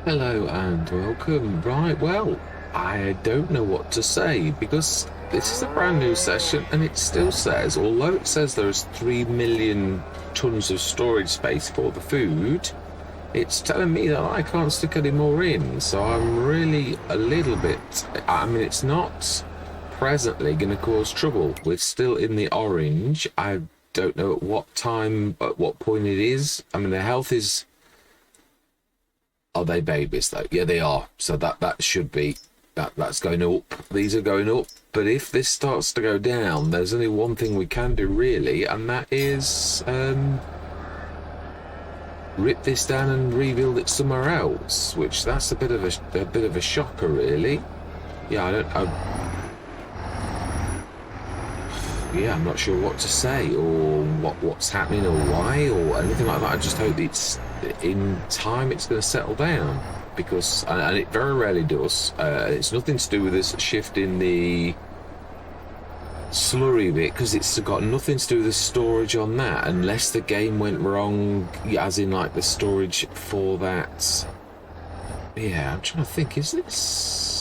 Hello and welcome. Right, well, I don't know what to say because this is a brand new session and it still says, although it says there's 3 million tons of storage space for the food, it's telling me that I can't stick any more in. So I'm really a little bit, I mean, it's not presently going to cause trouble. We're still in the orange. I don't know at what time, at what point it is. I mean, the health is. Are they babies though? Yeah, they are. So that should be that's going up. These are going up. But if this starts to go down, there's only one thing we can do really, and that is rip this down and rebuild it somewhere else. Which that's a bit of a shocker, really. Yeah, yeah, I'm not sure what to say or what's happening or why or anything like that. I just hope it's in time it's going to settle down because, and it very rarely does. It's nothing to do with this shift in the slurry bit because it's got nothing to do with the storage on that unless the game went wrong, as in like the storage for that. Yeah, I'm trying to think, is this...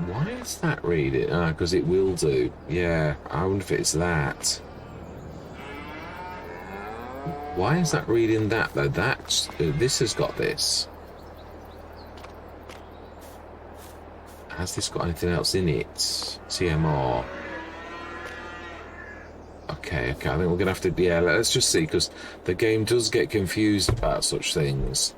Why is that reading? Ah, because it will do. Yeah, I wonder if it's that. Why is that reading that though? This has got this. Has this got anything else in it? TMR. Okay, I think we're gonna have to. Yeah, let's just see because the game does get confused about such things.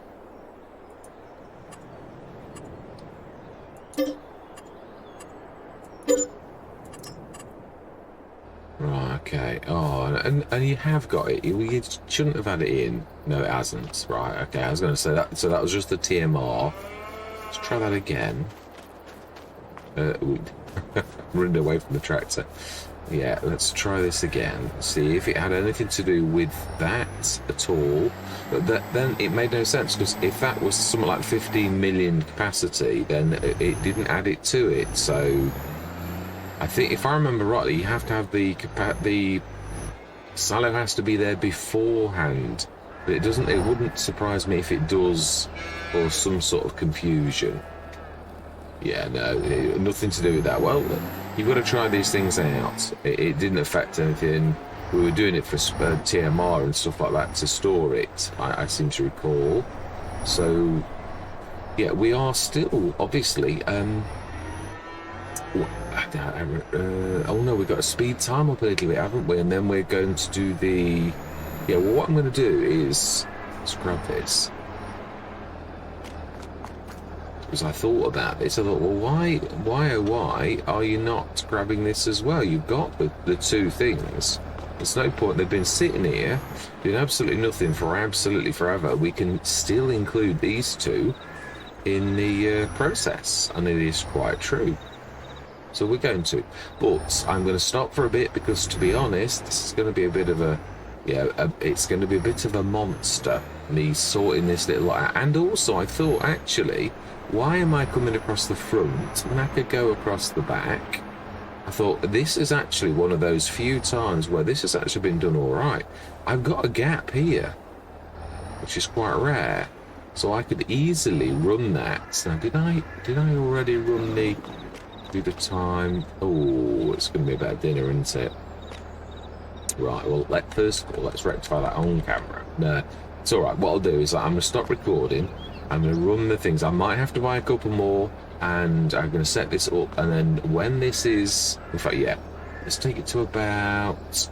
Right, okay. Oh, and you have got it. You shouldn't have had it in. No, it hasn't. Right, okay. I was going to say that. So that was just the TMR. Let's try that again. Runned away from the tractor. Yeah, let's try this again. See if it had anything to do with that at all. But then it made no sense because if that was something like 15 million capacity, then it didn't add it to it. So I think if I remember rightly, you have to have the silo has to be there beforehand. But it doesn't. It wouldn't surprise me if it does, or some sort of confusion. Yeah, no, nothing to do with that. Well, you've got to try these things out. It didn't affect anything. We were doing it for TMR and stuff like that to store it. I seem to recall. So, yeah, we are still obviously. Oh no, we've got a speed time up a little bit, haven't we? And then we're going to do the. Yeah, well, what I'm going to do is scrub this. Because I thought about this, I thought, well, why are you not grabbing this as well? You've got the two things. There's no point. They've been sitting here doing absolutely nothing for absolutely forever. We can still include these two in the process, and it is quite true. So we're going to, but I'm going to stop for a bit because, to be honest, this is going to be a bit of a, it's going to be a bit of a monster. Me sorting this little out, and also I thought actually. Why am I coming across the front when I could go across the back? I thought this is actually one of those few times where this has actually been done all right. I've got a gap here, which is quite rare, so I could easily run that. Now, did I already run the time? Oh, it's going to be about dinner, isn't it? Right. Well, first of all, let's rectify that on camera. No, it's all right. What I'll do is I'm going to stop recording. I'm going to run the things. I might have to buy a couple more, and I'm going to set this up. And then when this is, in fact, yeah, let's take it to about.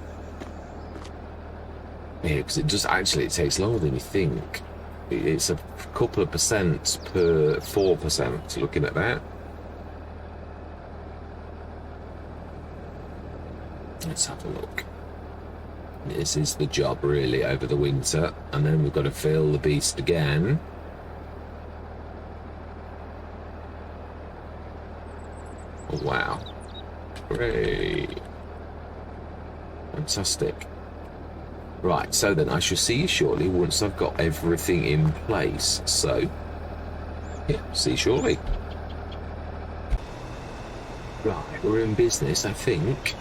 Yeah, because it just actually it takes longer than you think. It's a couple of percent per 4%. Looking at that. Let's have a look. This is the job really over the winter, and then we've got to fill the beast again. Oh, wow. Great. Fantastic. Right, so then I shall see you shortly once I've got everything in place. So, yeah, see you shortly. Right, we're in business, I think.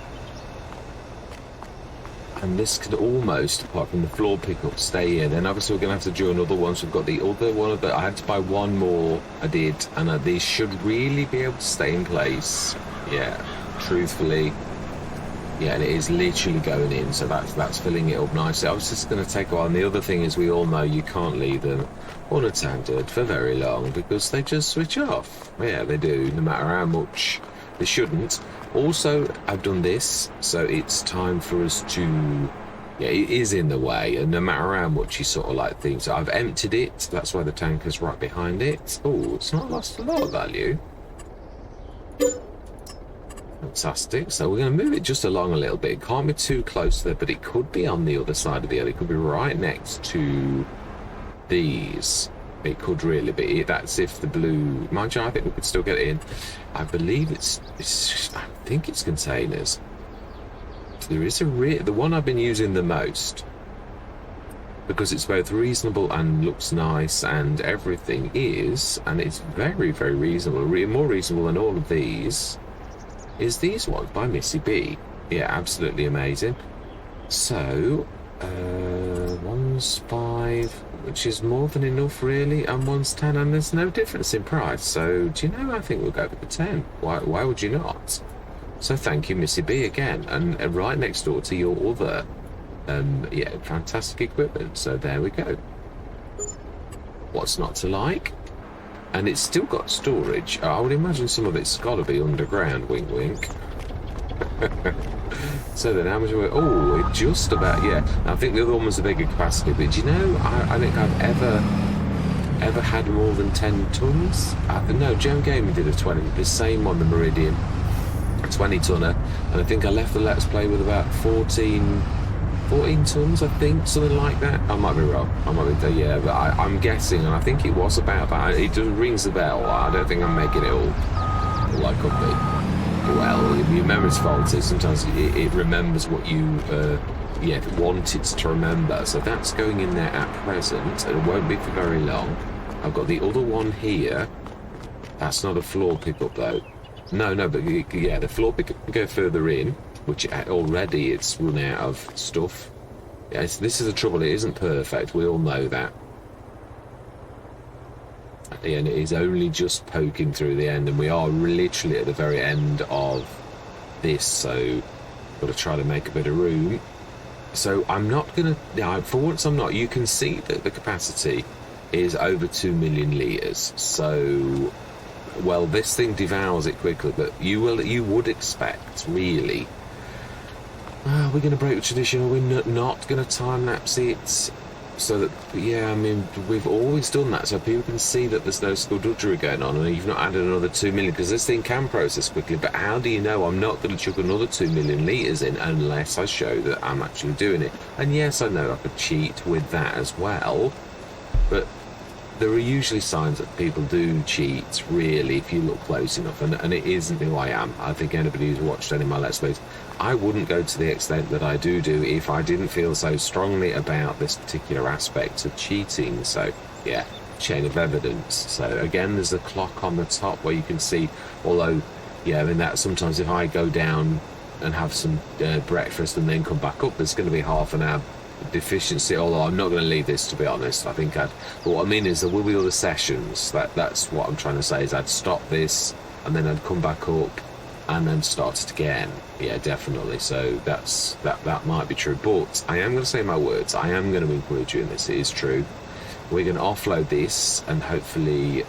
And this could almost, apart from the floor pickup, stay in. And obviously we're going to have to do another one. So we've got the other one of the... I had to buy one more. I did. And these should really be able to stay in place. Yeah, truthfully. Yeah, and it is literally going in. So that's filling it up nicely. I was just going to take a while. And the other thing is we all know you can't leave them unattended for very long because they just switch off. Yeah, they do, no matter how much they shouldn't. Also, I've done this, so it's time for us to... Yeah, it is in the way, and no matter how much you sort of like things. So I've emptied it, that's why the tanker's right behind it. Oh, it's not lost a lot of value. Fantastic. So we're going to move it just along a little bit. It can't be too close there, but it could be on the other side of the other. It could be right next to these. It could really be. That's if the blue... Mind you, I think we could still get it in. I believe it's I think it's containers. There is the one I've been using the most, because it's both reasonable and looks nice and everything is, and it's very, very reasonable. More reasonable than all of these is these ones by Missy B. Yeah, absolutely amazing. So, one's 5, which is more than enough really, and one's 10, and there's no difference in price. So, do you know, I think we'll go for the 10. Why would you not? So thank you, Missy B, again, and right next door to your other, yeah, fantastic equipment. So there we go. What's not to like? And it's still got storage. I would imagine some of it's got to be underground, wink wink. So then how much are we... Oh, it just about, yeah. I think the other one was a bigger capacity, but do you know, I think I've ever had more than 10 tons? No, Gem Gaming did a 20, the same on the Meridian, a 20 tonner, and I think I left the Let's Play with about 14 tons, I think, something like that. I might be wrong. I might be, yeah, but I'm guessing, and I think it was about that. It just rings a bell. I don't think I'm making it all I could be. Well, your memory's faulty. Sometimes it remembers what you want it to remember. So that's going in there at present, and it won't be for very long. I've got the other one here. That's not a floor pickup though. No, but yeah, the floor pickup can go further in, which already it's run out of stuff. Yeah, this is the trouble. It isn't perfect. We all know that. And it is only just poking through the end, and we are literally at the very end of this, so got to try to make a bit of room. So I'm not gonna, for once I'm not. You can see that the capacity is over 2 million litres, so well, this thing devours it quickly, but you would expect, really. We're going to break the tradition, or we're not going to time lapse it. So that, yeah, I mean, we've always done that, so people can see that there's no skullduggery going on, and you've not added another 2 million, because this thing can process quickly, but how do you know I'm not going to chuck another 2 million litres in unless I show that I'm actually doing it? And yes, I know I could cheat with that as well, but there are usually signs that people do cheat, really, if you look close enough, and it isn't who I am. I think anybody who's watched any of my Let's Plays, I wouldn't go to the extent that I do if I didn't feel so strongly about this particular aspect of cheating. So, yeah, chain of evidence. So, again, there's a clock on the top where you can see, although, yeah, I mean, that sometimes if I go down and have some breakfast and then come back up, there's going to be half an hour deficiency, although I'm not going to leave this, to be honest. I think but what I mean is there will be other sessions. That's what I'm trying to say, is I'd stop this and then I'd come back up and then start it again. Yeah, definitely. So that might be true, but I am going to say my words. I am going to include you in this. It is true. We're going to offload this, and hopefully,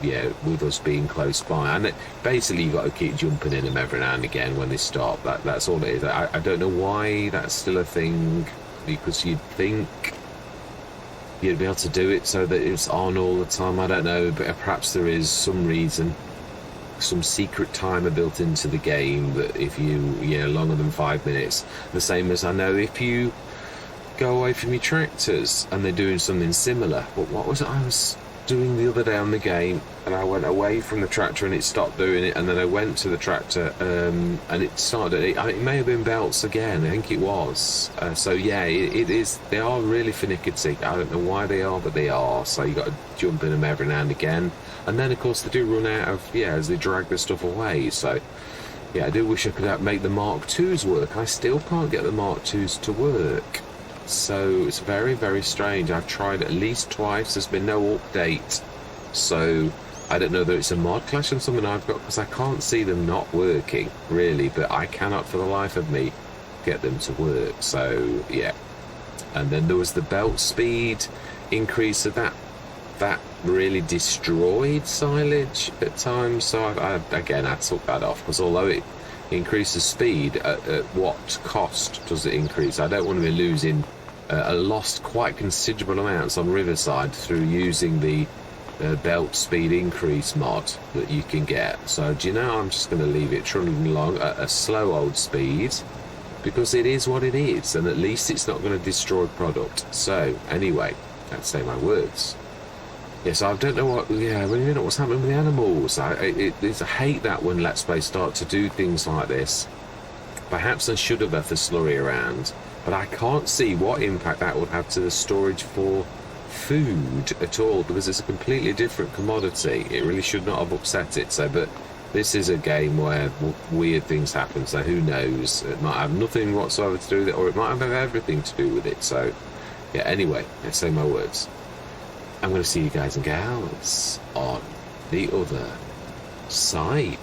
yeah, with us being close by, and basically you've got to keep jumping in them every now and again when they stop. That's all it is. I don't know why that's still a thing, because you'd think you'd be able to do it so that it's on all the time. I don't know, but perhaps there is some reason, some secret timer built into the game that if you, longer than 5 minutes, the same as I know if you go away from your tractors and they're doing something similar. But what was it I was doing the other day on the game, and I went away from the tractor and it stopped doing it, and then I went to the tractor and it started. It may have been belts again, I think it was. So yeah, it is. They are really finicky. I don't know why they are, but they are. So you got to jump in them every now and again, and then of course they do run out of, as they drag the stuff away. So Yeah, I do wish I could make the Mark IIs work. I still can't get the Mark IIs to work. So it's very, very strange. I've tried at least twice. There's been no update. So I don't know whether it's a mod clash on something I've got, because I can't see them not working, really. But I cannot for the life of me get them to work. So, yeah. And then there was the belt speed increase. So that really destroyed silage at times. So I took that off, because although it increases speed, at what cost does it increase? I don't want to be losing lost quite considerable amounts on Riverside through using the belt speed increase mod that you can get. So do you know, I'm just going to leave it trundling along at a slow old speed, because it is what it is, and at least it's not going to destroy product. So anyway, let's say my words. Yes, I don't know what. Yeah, well, you know what's happening with the animals. I hate that when Let's Play start to do things like this. Perhaps I should have left the slurry around, but I can't see what impact that would have to the storage for food at all, because it's a completely different commodity. It really should not have upset it. So, but this is a game where weird things happen. So who knows? It might have nothing whatsoever to do with it, or it might have everything to do with it. So, yeah. Anyway, let's say my words. I'm going to see you guys and gals on the other side.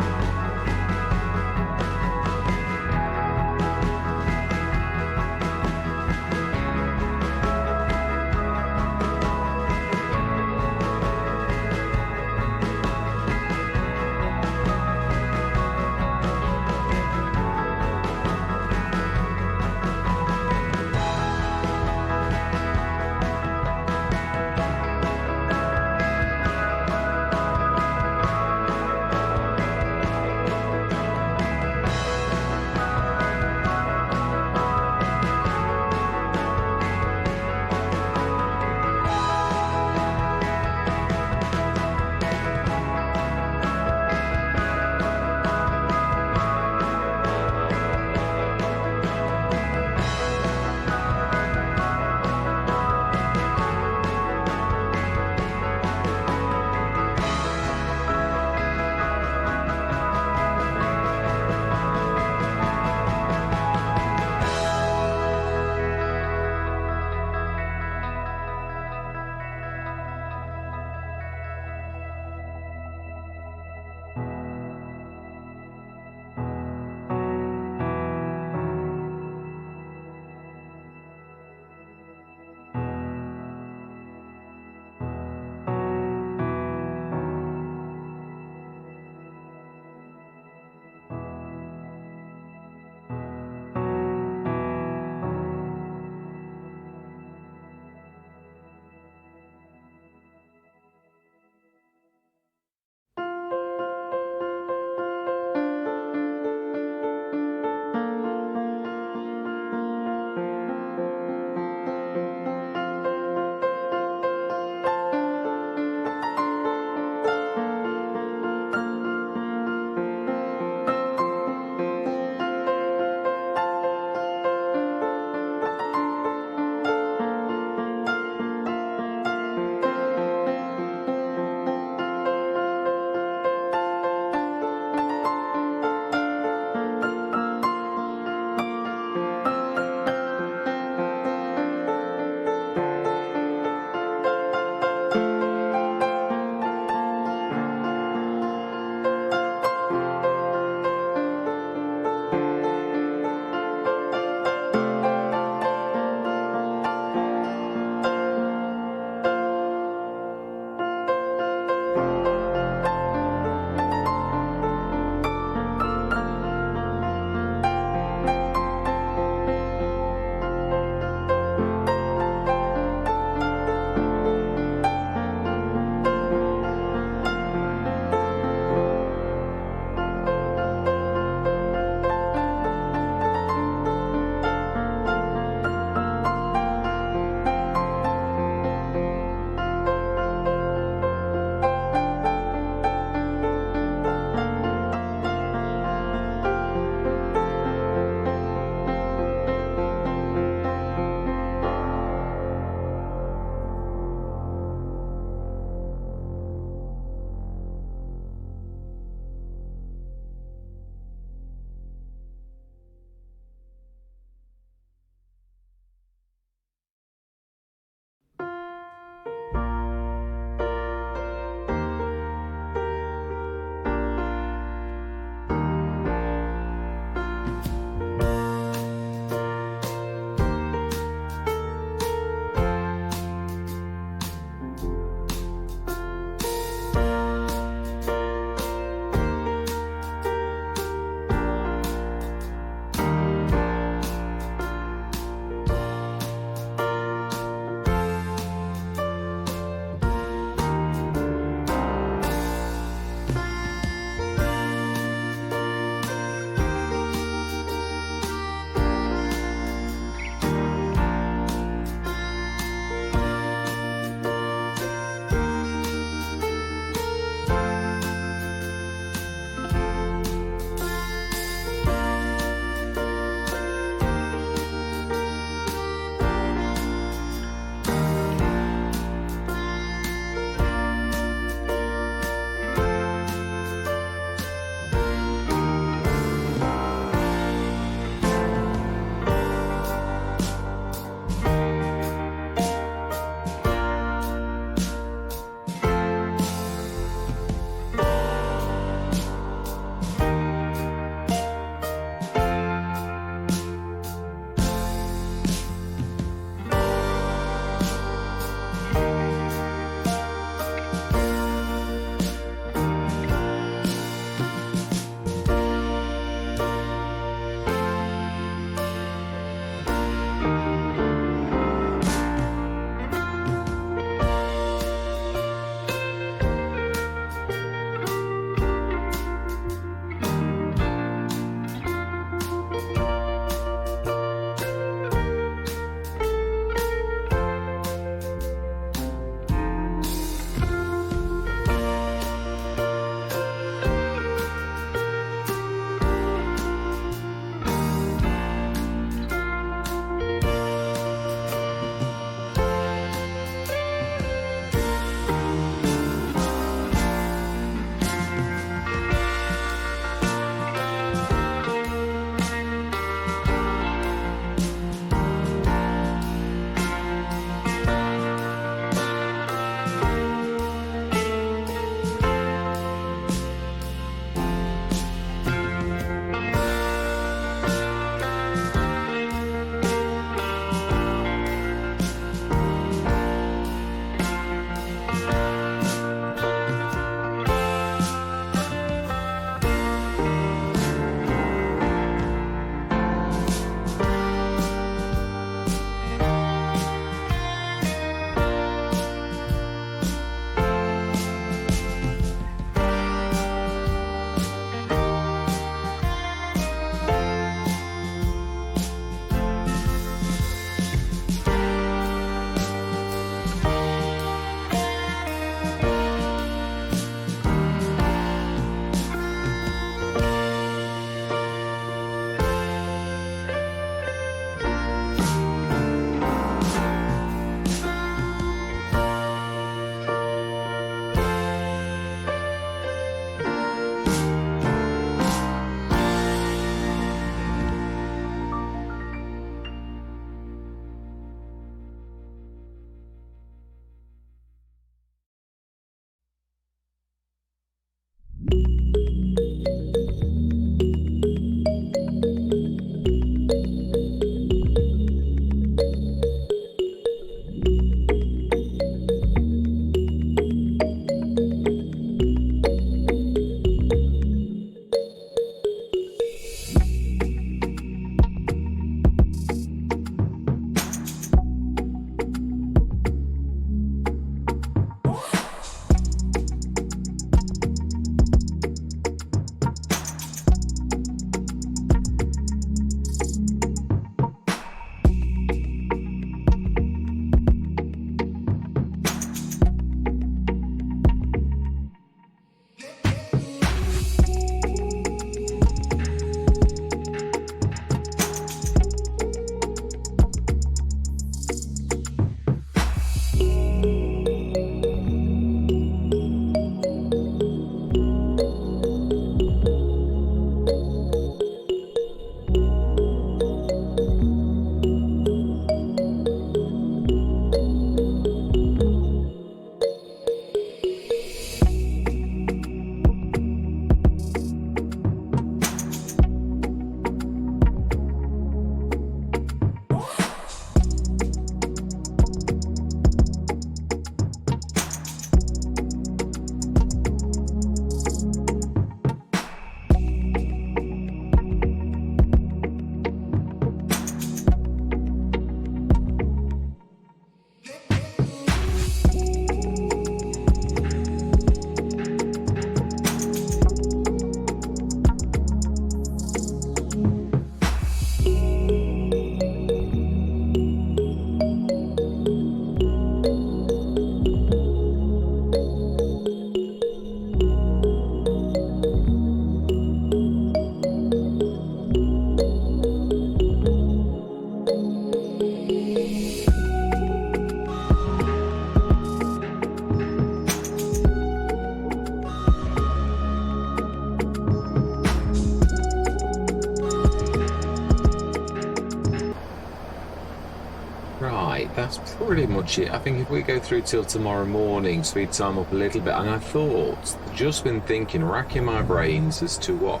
Right, that's pretty much it. I think if we go through till tomorrow morning, speed time up a little bit, and I thought, just been thinking, racking my brains as to what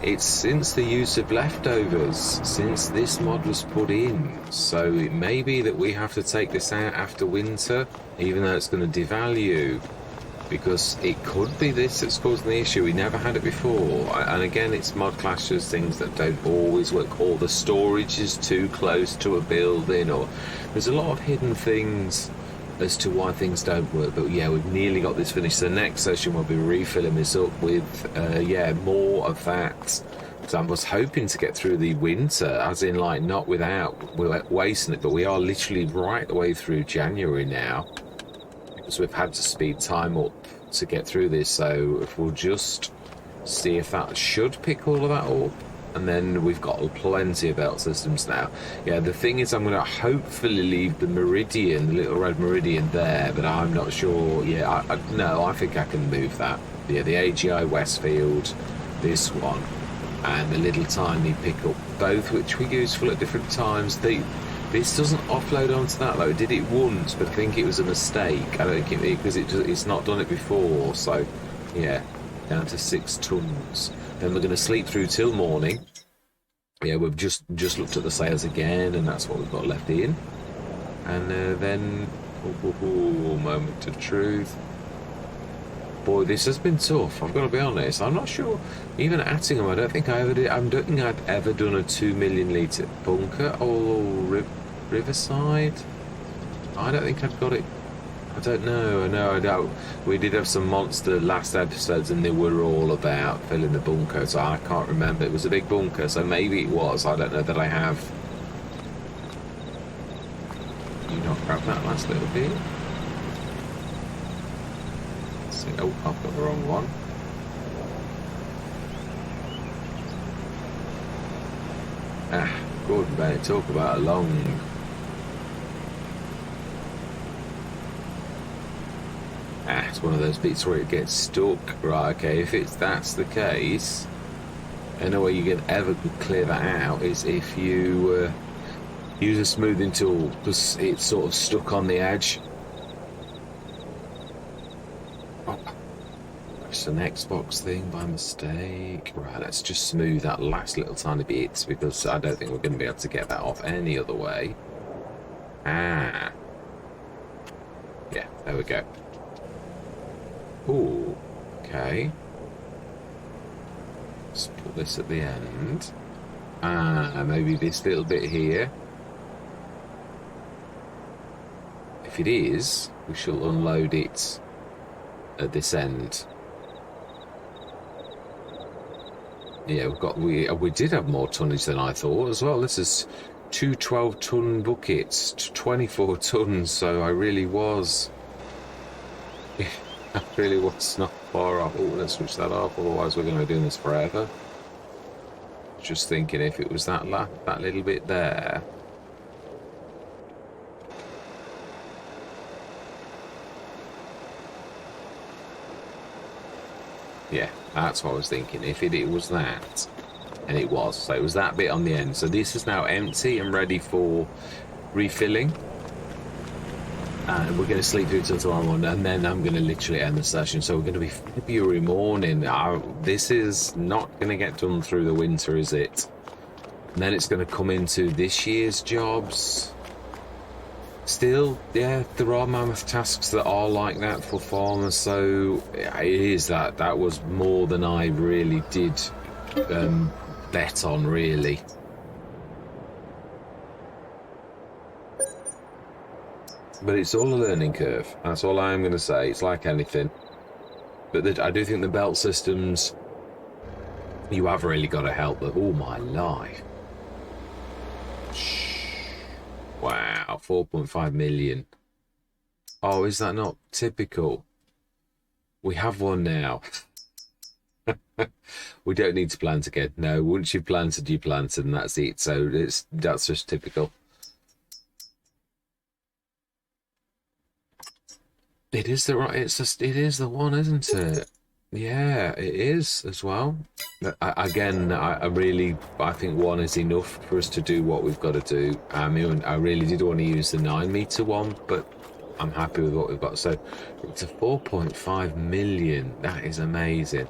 it's since the use of leftovers, since this mod was put in. So it may be that we have to take this out after winter, even though it's going to devalue, because it could be this that's causing the issue. We never had it before, and again, it's mod clashes, things that don't always work, or the storage is too close to a building, or there's a lot of hidden things as to why things don't work. But yeah, we've nearly got this finished. So the next session we'll be refilling this up with yeah, more of that. So I was hoping to get through the winter, as in like not without wasting it, but we are literally right the way through January now, because we've had to speed time up to get through this. So if we'll just see if that should pick all of that up, and then we've got plenty of belt systems now. Yeah, the thing is, I'm going to hopefully leave the Meridian, the little red Meridian there, but I'm not sure. Yeah, no, I think I can move that. Yeah, the AGI Westfield, this one, and the little tiny pickup, both which we useful at different times. This doesn't offload onto that though. It did it once, but I think it was a mistake. I don't think because it's not done it before. So yeah, down to 6 tons. Then we're going to sleep through till morning. Yeah, we've just looked at the sales again, and that's what we've got left in. And then moment of truth. Boy, this has been tough. I've got to be honest. I'm not sure. Even at Attingham, I don't think I ever did. I don't think I'd ever done a 2 million litre bunker or Riverside. I don't think I've got it. I don't know. No, I doubt. We did have some monster last episodes, and they were all about filling the bunker. So I can't remember. It was a big bunker, so maybe it was. I don't know that I have. You not grab that last little bit? Oh, I've got the wrong one. Gordon Bennett, talk about a long. It's one of those bits where it gets stuck. Right, okay, if that's the case, the only way you can ever clear that out is if you use a smoothing tool, because it's sort of stuck on the edge. It's an Xbox thing by mistake. Right, let's just smooth that last little tiny bit, because I don't think we're going to be able to get that off any other way. Yeah, there we go. Ooh, okay. Let's put this at the end. Maybe this little bit here. If it is, we shall unload it at this end. Yeah, we did have more tonnage than I thought as well. This is 2 12-ton buckets, 24 tons. So I really was not far off. Oh, let's switch that off. Otherwise, we're going to be doing this forever. Just thinking, if it was that little bit there. Yeah, that's what I was thinking. If it was that, and it was. So it was that bit on the end. So this is now empty and ready for refilling. And we're going to sleep through till tomorrow morning, and then I'm going to literally end the session. So we're going to be February morning. This is not going to get done through the winter, is it? And then it's going to come into this year's jobs. Still, yeah, there are mammoth tasks that are like that for farmers, so it is that was more than I really did bet on, really. But it's all a learning curve. That's all I'm going to say. It's like anything. But I do think the belt systems, you have really got to help them. Oh, my life. Wow, 4.5 million. Oh, is that not typical? We have one now. We don't need to plant again. No, once you've planted, you planted, and that's it. So that's just typical. It is the right. It's just it is the one, isn't it? Yeah, it is as well. But again, I really I think one is enough for us to do what we've got to do. I mean, I really did want to use the 9 meter one, but I'm happy with what we've got. So it's a 4.5 million. That is amazing.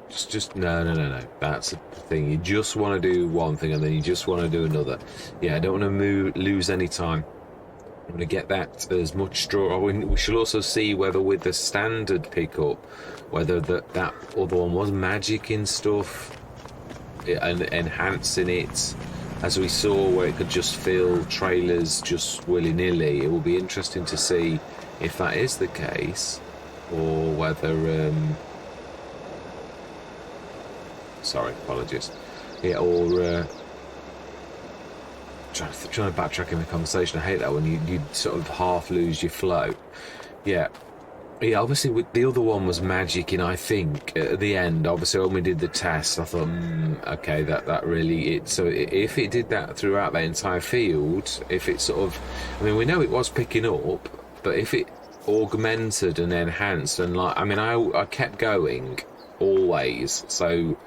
Just no, no, no, no. That's the thing. You just want to do one thing and then you just want to do another. Yeah, I don't want to lose any time. I'm going to get that as much straw. Oh, we should also see whether with the standard pickup, whether that other one was magic in stuff and enhancing it, as we saw where it could just fill trailers just willy-nilly. It will be interesting to see if that is the case, or whether sorry, apologies. Yeah, or trying to backtrack in the conversation. I hate that when you sort of half lose your flow. Yeah. Yeah, obviously with the other one was magic in, I think, at the end. Obviously when we did the test, I thought, okay, that really it. So if it did that throughout the entire field, if it sort of, I mean, we know it was picking up, but if it augmented and enhanced and like, I mean, I kept going always. So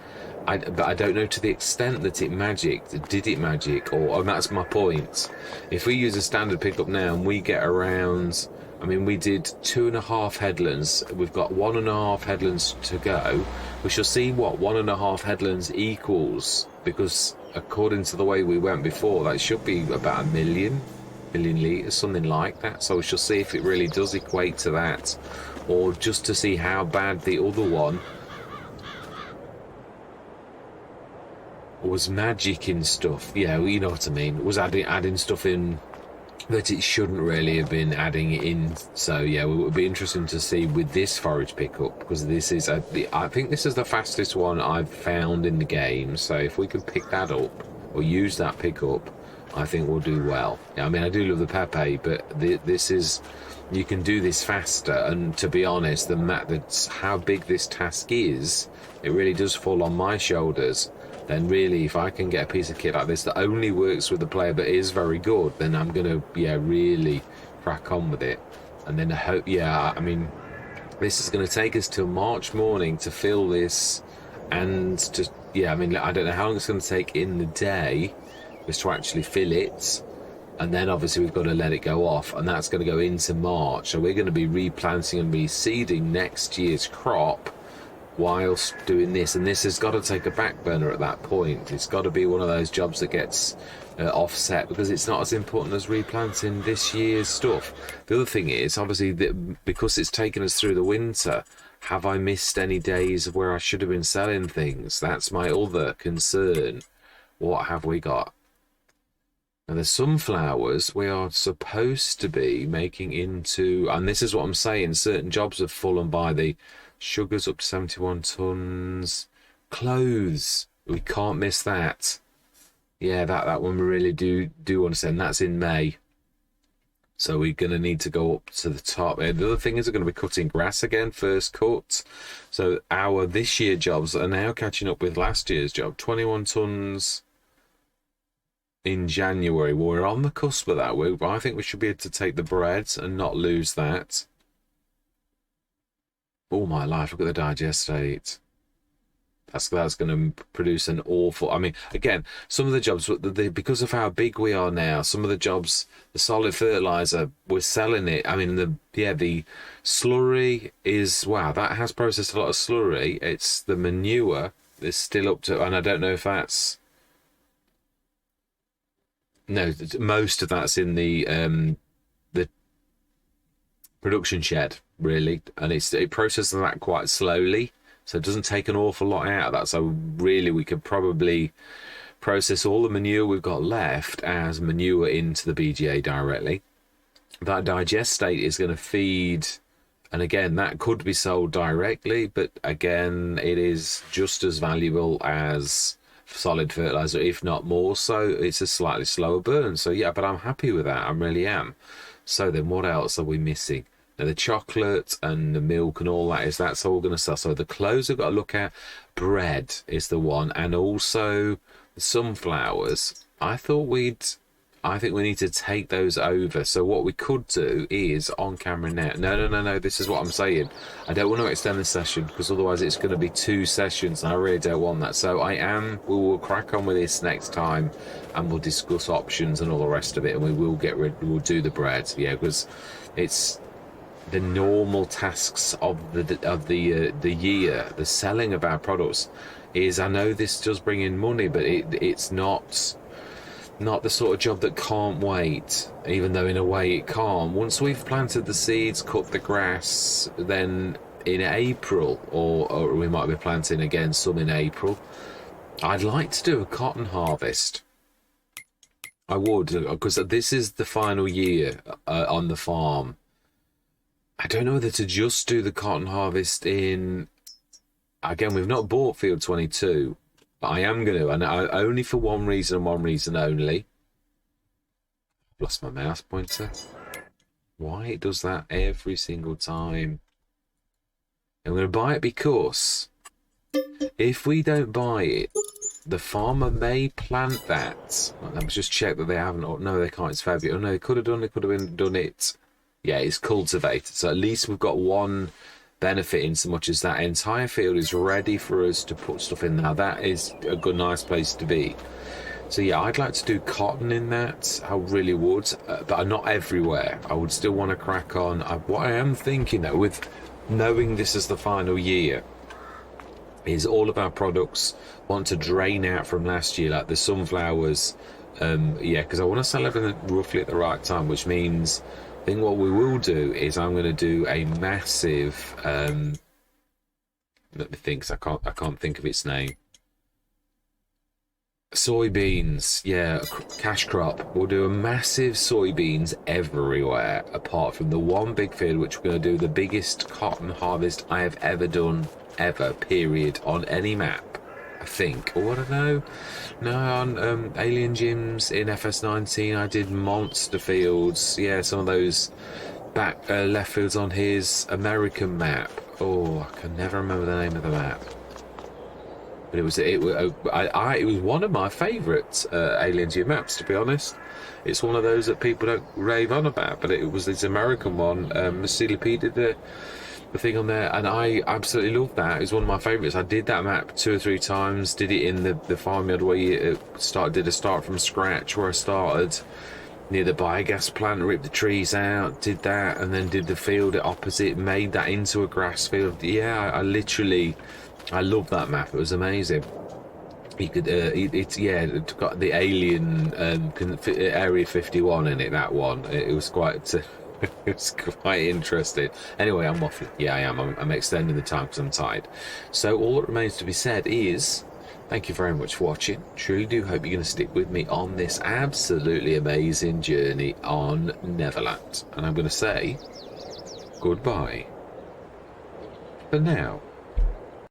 but I don't know to the extent that it magicked. Did it magic? And that's my point. If we use a standard pickup now and we get around, I mean, we did 2.5 headlands. We've got 1.5 headlands to go. We shall see what 1.5 headlands equals, because according to the way we went before, that should be about a million litres, something like that. So we shall see if it really does equate to that, or just to see how bad the other one was magic in stuff. Yeah, well, you know what I mean. Was adding stuff in that it shouldn't really have been adding it in. So yeah, it would be interesting to see with this forage pickup, because this is I think this is the fastest one I've found in the game. So if we can pick that up or use that pickup, I think we'll do well. Yeah, I mean, I do love the Pepe, but this is, you can do this faster. And to be honest, that's how big this task is. It really does fall on my shoulders. Then really, if I can get a piece of kit like this that only works with the player but is very good, then I'm gonna really crack on with it. And then I hope, I mean, this is gonna take us till March morning to fill this, and to I mean, I don't know how long it's gonna take in the day just to actually fill it. And then obviously we've got to let it go off, and that's going to go into March. So we're going to be replanting and reseeding next year's crop whilst doing this, and this has got to take a back burner at that point. It's got to be one of those jobs that gets offset, because it's not as important as replanting this year's stuff. The other thing is, obviously, that because it's taken us through the winter, have I missed any days of where I should have been selling things? That's my other concern. What have we got? Now, the sunflowers we are supposed to be making into, and this is what I'm saying, certain jobs have fallen by. The sugars up to 71 tons. Clothes, we can't miss that. Yeah, that one we really do want to send. That's in May. So we're going to need to go up to the top. The other thing is we're going to be cutting grass again, first cut. So our this year jobs are now catching up with last year's job. 21 tons in January. Well, we're on the cusp of that. I think we should be able to take the bread and not lose that. All my life, look at the digestate. That's going to produce an awful. I mean, again, some of the jobs, because of how big we are now, some of the jobs, the solid fertilizer, we're selling it. I mean, the slurry is, wow, that has processed a lot of slurry. It's the manure is still up to, and I don't know if that's, no, most of that's in the production shed, really, and it processes that quite slowly, so it doesn't take an awful lot out of that. So really, we could probably process all the manure we've got left as manure into the BGA directly. That digestate is going to feed, and again, that could be sold directly, but again, it is just as valuable as solid fertilizer, if not more so. It's a slightly slower burn, so yeah, but I'm happy with that. I really am. So then what else are we missing? Now, the chocolate and the milk and all that's all going to sell. So the clothes we've got to look at. Bread is the one, and also the sunflowers. I think we need to take those over. So what we could do is on camera now. No. This is what I'm saying. I don't want to extend the session because otherwise it's going to be 2 sessions, and I really don't want that. So we will crack on with this next time, and we'll discuss options and all the rest of it, and we'll do the bread. Yeah, because it's the normal tasks of the year. The selling of our products is, I know this does bring in money, but it's not the sort of job that can't wait, even though in a way it can't. Once we've planted the seeds, cut the grass, then in April, or we might be planting again some in April, I'd like to do a cotton harvest. I would, because this is the final year on the farm. I don't know whether to just do the cotton harvest in... Again, we've not bought Field 22, but I am going to, and only for one reason and one reason only. I've lost my mouse pointer. Why it does that every single time? I'm going to buy it because if we don't buy it, the farmer may plant that. Let me just check that they haven't. Oh, no, they can't. It's February. Oh, no, they could have done it. Yeah, it's cultivated. So at least we've got one benefit in so much as that entire field is ready for us to put stuff in. Now that is a good, nice place to be. So yeah, I'd like to do cotton in that. I really would, but not everywhere. I would still want to crack on. What I am thinking though, with knowing this is the final year, is all of our products want to drain out from last year, like the sunflowers. Yeah, because I want to sell everything roughly at the right time, which means I think what we will do is I'm going to do a massive let me think, 'cause I can't think of its name. Soybeans, yeah, cash crop. We'll do a massive soybeans everywhere, apart from the one big field, which we're going to do the biggest cotton harvest I have ever done, ever, period, on any map. I think, or I don't know. No, on Alien Gyms in FS19, I did monster fields. Yeah, some of those back left fields on his American map. Oh, I can never remember the name of the map. But it was one of my favourite Alien Gym maps, to be honest. It's one of those that people don't rave on about, but it was this American one. CLP did the thing on there, and I absolutely love that. It was one of my favourites. I did that map 2 or 3 times. Did it in the farmyard where you did a start from scratch, where I started near the biogas plant, ripped the trees out, did that, and then did the field opposite, made that into a grass field. Yeah, I love that map. It was amazing. You could, it's got the alien Area 51 in it. That one, it was quite. It was quite interesting. Anyway, I'm waffling. Yeah, I am. I'm extending the time because I'm tired. So all that remains to be said is, thank you very much for watching. Truly do hope you're going to stick with me on this absolutely amazing journey on Neverland. And I'm going to say goodbye for now.